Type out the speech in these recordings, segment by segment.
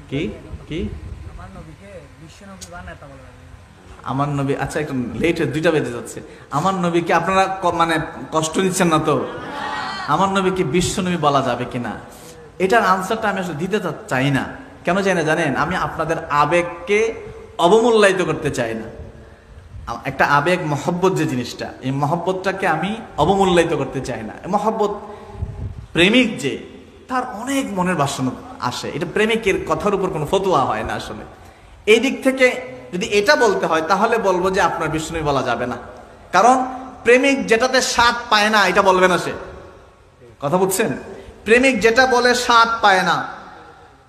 কি কি আমার নবী, আচ্ছা একটু লেট হয়ে 2টা বেজে যাচ্ছে। আমার নবীকে আপনারা মানে কষ্ট দিচ্ছেন না তো? আমার নবীকে বিশ্ব নবী বলা যাবে কিনা, এটার আনসারটা আমি আসলে দিতে চাই না। কেন চাই না জানেন? আমি আপনাদের আবেগকে অবমূল্যায়িত করতে চাই না। একটা আবেগ মহব্বত যে জিনিসটা, এই মহব্বতটাকে আমি অবমূল্যায়িত করতে চাই না। মহব্বত, প্রেমিক যে, তার অনেক মনের বাসনা আসে, এটা প্রেমিকের কথার উপর কোনো ফতোয়া হয় না আসলে। এই দিক থেকে যদি এটা বলতে হয় তাহলে বলবো যে আপনার বিষ্ণুই বলা যাবে না, কারণ প্রেমিক যেটাতে স্বাদ পায় না এটা বলবে না সে। কথা বুঝছেন? প্রেমিক যেটা বলে স্বাদ পায় না,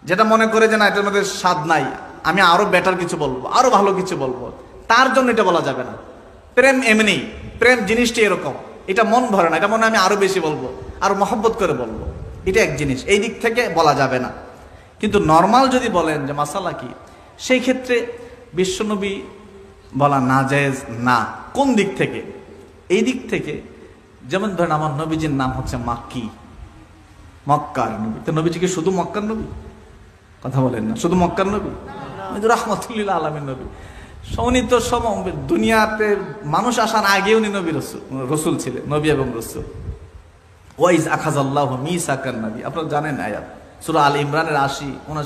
যেটা মনে করে যে না এটার মধ্যে স্বাদ নাই, আমি আরো বেটার কিছু বলবো, আরো ভালো কিছু বলবো, তার জন্য এটা বলা যাবে না। প্রেম এমনি, প্রেম জিনিসটি এরকম, এটা মন ভরে না, এটা মনে আমি আরো বেশি বলবো, আরো মহব্বত করে বলবো, এটা এক জিনিস, এই দিক থেকে বলা যাবে না। কিন্তু নর্মাল যদি বলেন যে মাসালা কি, সেই ক্ষেত্রে বিশ্বনবী বলা নাজায়েজ না। কোন দিক থেকে? এই দিক থেকে, যেমন ধরেন আমার নবীজির নাম হচ্ছে মাক্কি, মক্কার নবী, তো নবীজিকে শুধু মক্কার নবী? কথা বলেন না, শুধু মক্কার নবী? রাহমাতুল্লিল আলামিন নবী, উনি তো সব দুনিয়াতে মানুষ আসার আগে উনি নবী রসুল ছিলেন, নবী এবং রসুল। ওয়াইজ আখাযাল্লাহু মিসাকান নবী, আপনারা জানেন আয়াত সূরা আল ইমরানের 80-79